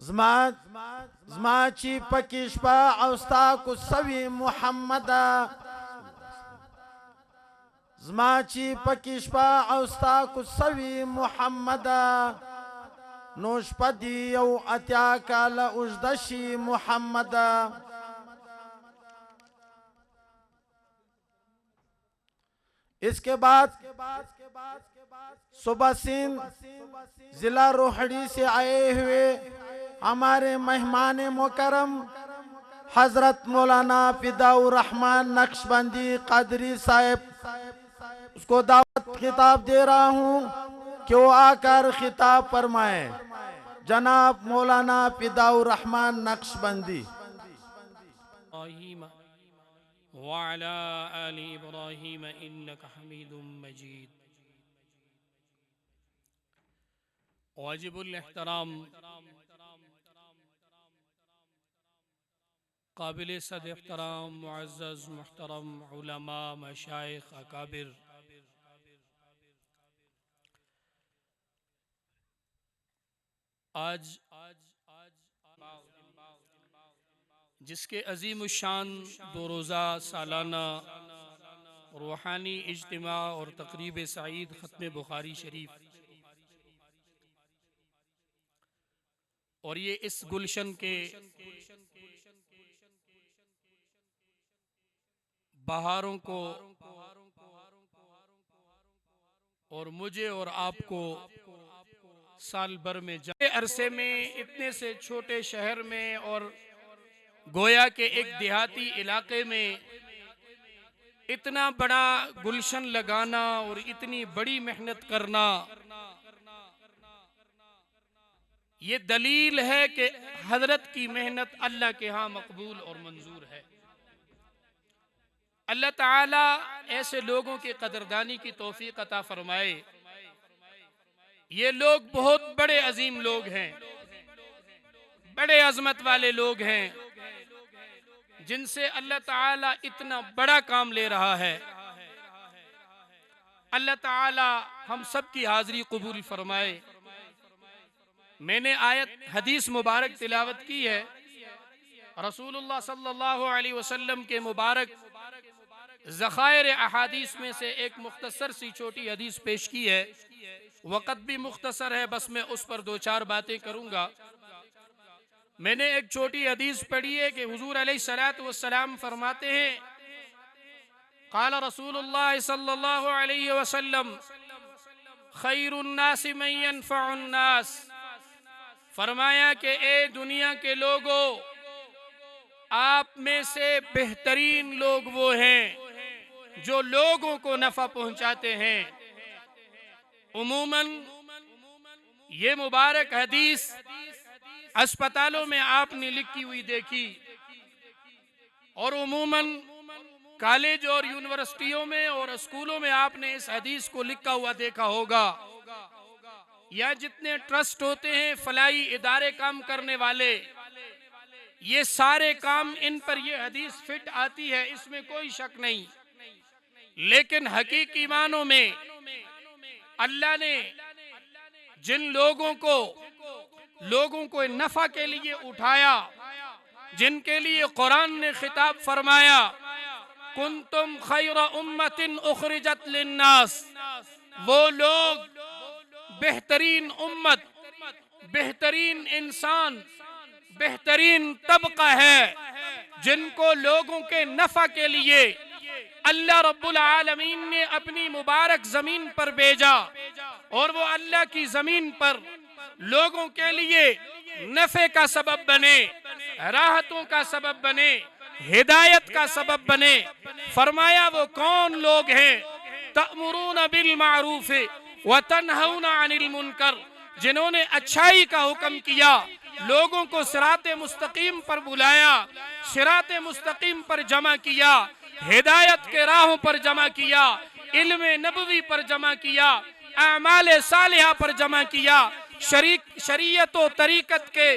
زما چی پکشپا اوستا کو سوی محمدا زما چی پکشپا اوستا کو سوی محمدا نوش پدی یو اتیا کال اجدشی محمدا اس کے بعد صبح سین ضلع روہڑی سے آئے ہوئے ہمارے مہمان مکرم حضرت مولانا فداء الرحمن نقشبندی قادری صاحب، اس کو دعوت خطاب دے رہا ہوں کہ وہ آ کر خطاب فرمائیں۔ جناب مولانا فداء الرحمن نقشبندی۔ وعلى آل إبراهيم إنك حميد مجيد۔ واجب الاحترام قابل صد احترام معزز محترم علماء مشائخ اکابر، آج جس کے عظیم الشان دو روزہ سالانہ روحانی اجتماع اور تقریب سعید ختم بخاری شریف، اور یہ اس گلشن کے بہاروں کو اور مجھے اور آپ کو سال بھر میں عرصے میں اتنے سے چھوٹے شہر میں اور گویا کہ ایک دیہاتی علاقے میں اتنا بڑا گلشن لگانا اور اتنی بڑی محنت کرنا، یہ دلیل ہے کہ حضرت کی محنت اللہ کے ہاں مقبول اور منظور ہے۔ اللہ تعالیٰ ایسے لوگوں کی قدردانی کی توفیق عطا فرمائے۔ یہ لوگ بہت بڑے عظیم لوگ ہیں، بڑے عظمت والے لوگ ہیں، جن سے اللہ تعالیٰ اتنا بڑا کام لے رہا ہے۔ اللہ تعالیٰ ہم سب کی حاضری قبول فرمائے۔ میں نے آیت حدیث مبارک تلاوت کی ہے، رسول اللہ صلی اللہ علیہ وسلم کے مبارک ذخائر احادیث میں سے ایک مختصر سی چھوٹی حدیث پیش کی ہے۔ وقت بھی مختصر ہے، بس میں اس پر دو چار باتیں کروں گا۔ میں نے ایک چھوٹی حدیث پڑھی ہے کہ حضور علیہ السلام فرماتے ہیں، قال رسول اللہ صلی اللہ علیہ وسلم خیر الناس من ينفع الناس، فرمایا کہ اے دنیا کے لوگوں، آپ میں سے بہترین لوگ وہ ہیں جو لوگوں کو نفع پہنچاتے ہیں۔ عموماً یہ مبارک حدیث اسپتالوں میں آپ نے لکھی ہوئی دیکھی، اور عموماً کالج اور یونیورسٹیوں میں اور اسکولوں میں آپ نے اس حدیث کو لکھا ہوا دیکھا ہوگا، یا جتنے ٹرسٹ ہوتے ہیں، فلاحی ادارے کام کرنے والے، یہ سارے کام ان پر یہ حدیث فٹ آتی ہے، اس میں کوئی شک نہیں۔ لیکن حقیقی معنوں میں اللہ نے جن لوگوں کو نفع کے لیے اٹھایا، جن کے لیے قرآن نے خطاب فرمایا کنتم خیر امت اخرجت للناس، وہ لوگ بہترین امت، بہترین انسان، بہترین طبقہ ہے جن کو لوگوں کے نفع کے لیے اللہ رب العالمین نے اپنی مبارک زمین پر بھیجا، اور وہ اللہ کی زمین پر لوگوں کے لیے نفع کا سبب بنے، راحتوں کا سبب بنے، ہدایت کا سبب بنے۔ فرمایا وہ کون لوگ ہیں؟ تأمرون بالمعروف وتنہون عن المنکر، جنہوں نے اچھائی کا حکم کیا، لوگوں کو صراط مستقیم پر بلایا، صراط مستقیم پر جمع کیا، ہدایت کے راہوں پر جمع کیا، علم نبوی پر جمع کیا، اعمال صالحہ پر جمع کیا، شریعت و طریقت کے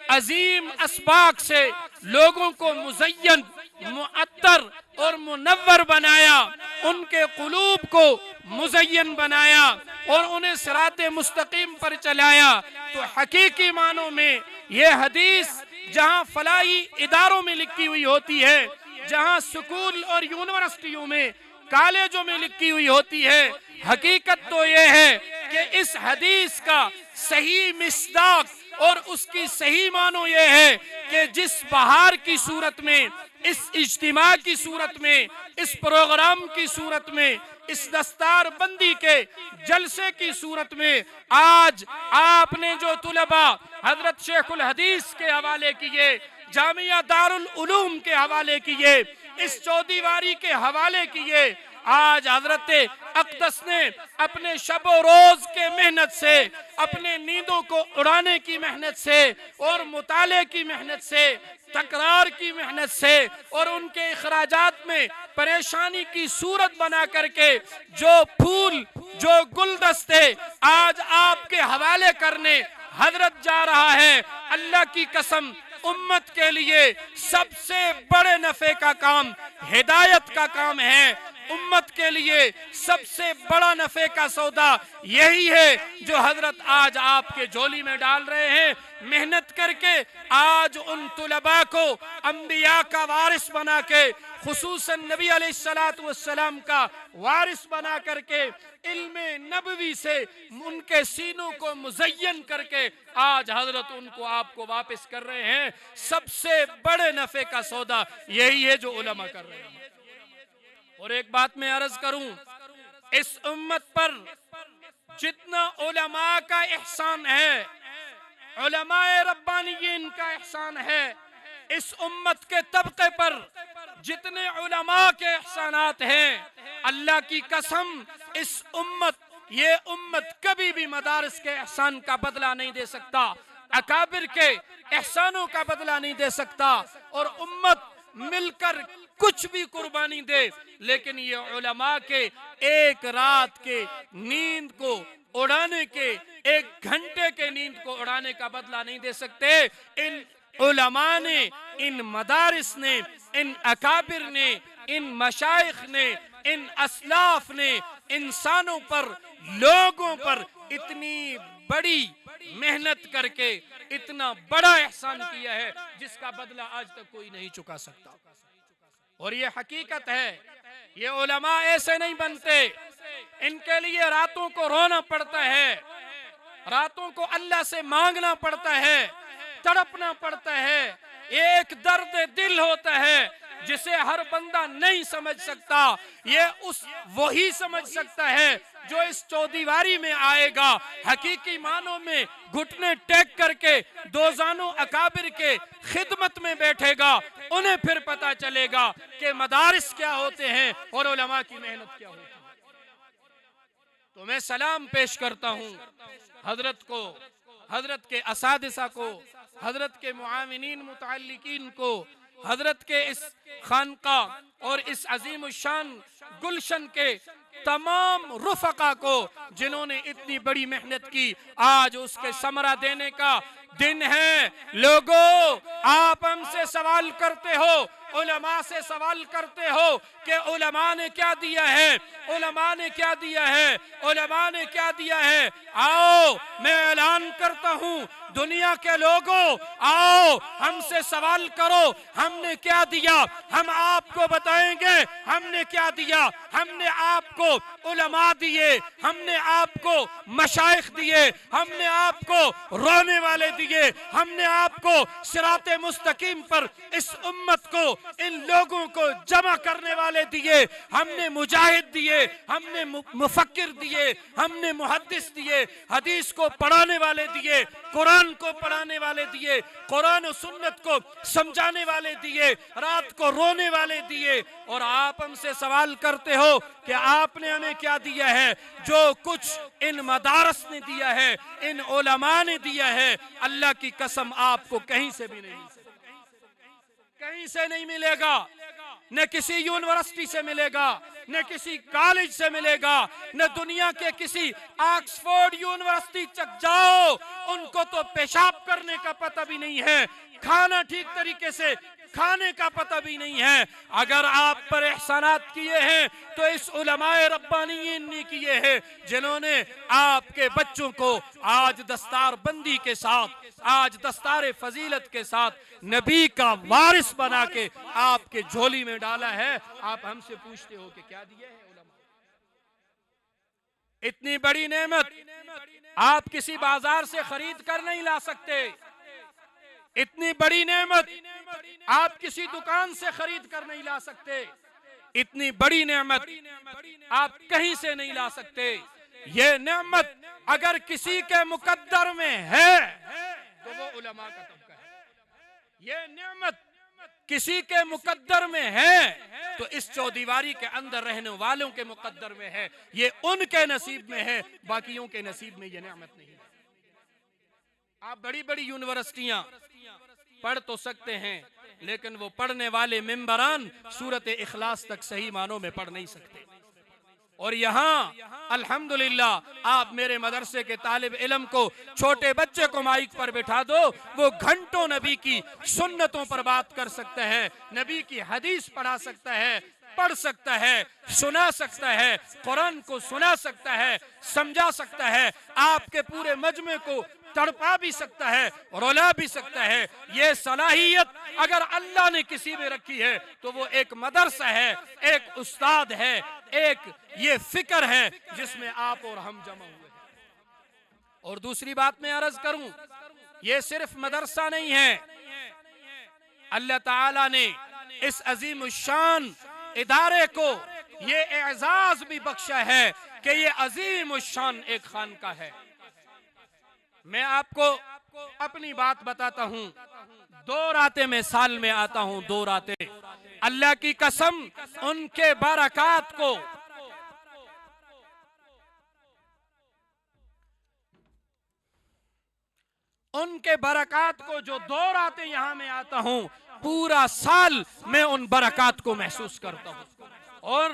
عظیم اسباق سے لوگوں کو مزین، معطر اور منور بنایا، ان کے قلوب کو مزین بنایا اور انہیں صراط مستقیم پر چلایا۔ تو حقیقی معنوں میں یہ حدیث جہاں فلاحی اداروں میں لکھی ہوئی ہوتی ہے، جہاں سکول اور یونیورسٹیوں میں، کالجوں میں لکھی ہوئی ہوتی ہے، حقیقت تو یہ ہے کہ اس حدیث کا صحیح مصداق اور اس کی صحیح معنی یہ ہے کہ جس بہار کی صورت میں، اس اجتماع کی صورت میں، اس پروگرام کی صورت میں، اس دستار بندی کے جلسے کی صورت میں آج آپ نے جو طلباء حضرت شیخ الحدیث کے حوالے کیے، جامعہ دارالعلوم کے حوالے کیے، اس چودیواری کے حوالے کیے، آج حضرت اقدس نے اپنے شب و روز کے محنت سے، اپنے نیندوں کو اڑانے کی محنت سے اور مطالعے کی محنت سے، تکرار کی محنت سے اور ان کے اخراجات میں پریشانی کی صورت بنا کر کے جو پھول، جو گلدستے آج آپ کے حوالے کرنے حضرت جا رہا ہے، اللہ کی قسم امت کے لیے سب سے بڑے نفع کا کام ہدایت کا کام ہے۔ امت کے لیے سب سے بڑا نفع کا سودا یہی ہے جو حضرت آج آپ کے جھولی میں ڈال رہے ہیں، محنت کر کے آج ان طلباء کو انبیاء کا وارث بنا کے، خصوصاً نبی علیہ السلام کا وارث بنا کر کے، علم نبوی سے ان کے سینوں کو مزین کر کے آج حضرت ان کو آپ کو واپس کر رہے ہیں۔ سب سے بڑے نفع کا سودا یہی ہے جو علماء کر رہے ہیں۔ اور ایک بات میں عرض کروں، اس امت پر جتنا علماء کا احسان ہے، علماء ربانیین کا احسان ہے، اس امت کے طبقے پر جتنے علماء کے احسانات ہیں، اللہ کی قسم یہ امت کبھی بھی مدارس کے احسان کا بدلہ نہیں دے سکتا، اکابر کے احسانوں کا بدلہ نہیں دے سکتا، اور امت مل کر کچھ بھی قربانی دے، لیکن یہ علماء کے ایک رات کے نیند کو اڑانے کے، ایک گھنٹے کے نیند کو اڑانے کا بدلہ نہیں دے سکتے۔ ان علماء نے، ان مدارس نے، ان اکابر نے، ان مشائخ نے، ان اسلاف نے انسانوں پر، لوگوں پر اتنی بڑی محنت کر کے اتنا بڑا احسان کیا ہے جس کا بدلہ آج تک کوئی نہیں چکا سکتا۔ اور یہ حقیقت ہے، یہ علماء ایسے نہیں بنتے، ان کے لیے راتوں کو رونا پڑتا ہے، راتوں کو اللہ سے مانگنا پڑتا ہے، تڑپنا پڑتا ہے، ایک درد دل ہوتا ہے جسے ہر بندہ نہیں سمجھ سکتا، یہ وہی سمجھ سکتا ہے جو اس چودیواری میں آئے گا، حقیقی معنوں میں گھٹنے ٹیک کر کے دوزانوں اکابر کے خدمت میں بیٹھے گا، انہیں پھر پتا چلے گا کہ مدارس کیا ہوتے ہیں اور علماء کی محنت کیا ہوتی ہے۔ تو میں سلام پیش کرتا ہوں حضرت کو، حضرت کے اساتذہ کو، حضرت کے معاونین متعلقین کو، حضرت کے اس خانقاہ اور اس عظیم الشان گلشن کے تمام رفقا کو جنہوں نے اتنی بڑی محنت کی، آج اس کے ثمرہ دینے کا دن ہے۔ لوگوں، آپ ہم سے سوال کرتے ہو، علماء سے سوال کرتے ہو کہ علماء نے کیا دیا ہے، علماء نے کیا دیا ہے، علماء نے کیا دیا ہے۔ آؤ میں اعلان کرتا ہوں، دنیا کے لوگوں آؤ ہم سے سوال کرو ہم نے کیا دیا، ہم آپ کو بتائیں گے ہم نے کیا دیا۔ ہم نے آپ کو علماء دیے، ہم نے آپ کو مشائخ دیے، ہم نے آپ کو رونے والے دیے، ہم نے آپ کو صراط مستقیم پر اس امت کو، ان لوگوں کو جمع کرنے والے دیے، ہم نے مجاہد دیے، ہم نے مفکر دیے، ہم نے محدث دیے، حدیث کو پڑھانے والے دیے، قرآن کو پڑھانے والے دیے، قرآن و سنت کو سمجھانے والے دیے، رات کو رونے والے دیے۔ اور آپ ہم سے سوال کرتے ہو کہ آپ نے ہمیں کیا دیا ہے۔ جو کچھ ان مدارس نے دیا ہے، ان علماء نے دیا ہے، اللہ کی قسم آپ کو کہیں سے بھی نہیں مل سکتا، کہیں سے نہیں ملے گا، نہ کسی یونیورسٹی سے ملے گا، نہ کسی کالج سے ملے گا، نہ دنیا کے کسی آکسفورڈ یونیورسٹی تک جاؤ، ان کو تو پیشاب کرنے کا پتہ بھی نہیں ہے، کھانا ٹھیک طریقے سے کھانے کا پتہ بھی نہیں ہے۔ اگر آپ پر احسانات کیے ہیں تو اس علماء ربانیین نے کیے ہیں جنہوں نے آپ کے بچوں کو آج دستار بندی کے ساتھ، آج دستار فضیلت کے ساتھ نبی کا وارث بنا کے آپ کے جھولی میں ڈالا ہے۔ آپ ہم سے پوچھتے ہو کہ کیا دیے ہیں علماء؟ اتنی بڑی نعمت آپ کسی بازار سے خرید کر نہیں لا سکتے۔ اتنی بڑی نعمت آپ کسی دکان سے خرید کر نہیں لا سکتے۔ اتنی بڑی نعمت آپ کہیں سے نہیں لا سکتے۔ یہ نعمت اگر کسی کے مقدر میں ہے تو وہ علماء کا طبقہ ہے۔ یہ نعمت کسی کے مقدر میں ہے تو اس چودیواری کے اندر رہنے والوں کے مقدر میں ہے، یہ ان کے نصیب میں ہے، باقیوں کے نصیب میں یہ نعمت نہیں ہے۔ آپ بڑی بڑی یونیورسٹیاں پڑھ تو سکتے ہیں لیکن وہ پڑھنے والے ممبران سورت اخلاص تک صحیح معنوں میں پڑھ نہیں سکتے۔ اور یہاں الحمدللہ آپ میرے مدرسے کے طالب علم کو، چھوٹے بچے کو مائک پر بٹھا دو، وہ گھنٹوں نبی کی سنتوں پر بات کر سکتا ہے، نبی کی حدیث پڑھا سکتا ہے، پڑھ سکتا ہے، سنا سکتا ہے، قرآن کو سنا سکتا ہے، سمجھا سکتا ہے، آپ کے پورے مجمع کو تڑپا بھی سکتا ہے، رولا بھی سکتا ہے۔ یہ صلاحیت اگر اللہ نے کسی میں رکھی ہے تو وہ ایک مدرسہ ہے، ایک استاد ہے، ایک یہ فکر ہے جس میں آپ اور ہم جمع ہوئے ہیں۔ اور دوسری بات میں عرض کروں، یہ صرف مدرسہ نہیں ہے، اللہ تعالیٰ نے اس عظیم الشان ادارے کو یہ اعزاز بھی بخشا ہے کہ یہ عظیم الشان ایک خانقاہ ہے۔ میں آپ کو اپنی بات بتاتا ہوں، 2 راتیں میں سال میں آتا ہوں، 2 راتیں، اللہ کی قسم ان کے برکات کو جو 2 راتیں یہاں میں آتا ہوں، پورا سال میں ان برکات کو محسوس کرتا ہوں۔ اور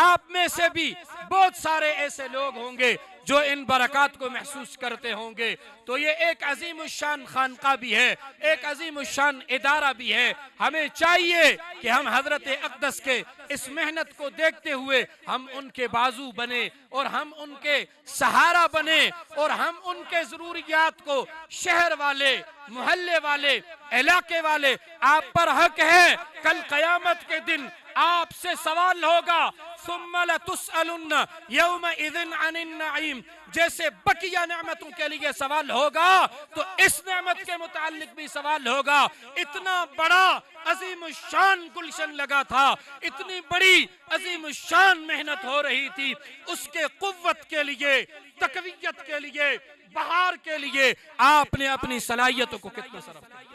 آپ میں سے بھی بہت سارے ایسے لوگ ہوں گے جو ان برکات کو محسوس کرتے ہوں گے۔ تو یہ ایک عظیم الشان خانقاہ بھی ہے، ایک عظیم الشان ادارہ بھی ہے۔ ہمیں چاہیے کہ ہم حضرت اقدس کے اس محنت کو دیکھتے ہوئے ہم ان کے بازو بنے اور ہم ان کے سہارا بنے اور ہم ان کے ضروریات کو شہر والے، محلے والے، علاقے والے، آپ پر حق ہے، کل قیامت کے دن آپ سے سوال ہوگا، ثم لتسألن یومئذ عن النعیم، جیسے بقیہ نعمتوں کے لیے سوال ہوگا تو اس نعمت کے متعلق بھی سوال ہوگا۔ اتنا بڑا عظیم الشان گلشن لگا تھا، اتنی بڑی عظیم الشان محنت ہو رہی تھی، اس کے قوت کے لیے، تقویت کے لیے، بہار کے لیے آپ نے اپنی صلاحیتوں کو کتنا صرف کیا۔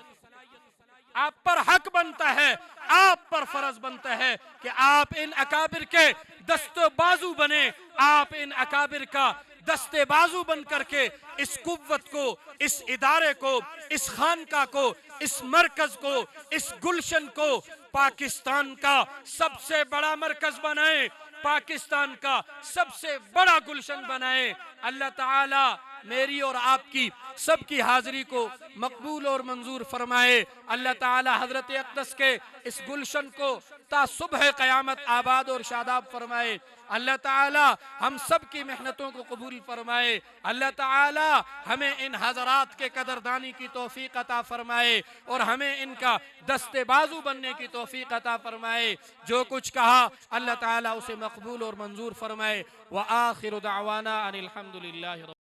آپ پر حق بنتا ہے، آپ پر فرض بنتا ہے کہ آپ ان اکابر کے دست و بازو بنے، آپ ان اکابر کا دست بازو بن کر کے اس قوت کو، اس ادارے کو، اس خانقاہ کو، اس مرکز کو، اس گلشن کو پاکستان کا سب سے بڑا مرکز بنائیں، پاکستان کا سب سے بڑا گلشن بنائیں۔ اللہ تعالی میری اور آپ کی سب کی حاضری کو مقبول اور منظور فرمائے۔ اللہ تعالی حضرت اقدس کے اس گلشن کو تا صبح قیامت آباد اور شاداب فرمائے۔ اللہ تعالی ہم سب کی محنتوں کو قبول فرمائے۔ اللہ تعالی ہمیں ان حضرات کے قدردانی کی توفیق عطا فرمائے اور ہمیں ان کا دست بازو بننے کی توفیق عطا فرمائے۔ جو کچھ کہا اللہ تعالی اسے مقبول اور منظور فرمائے۔ وآخر دعوانا ان الحمدللہ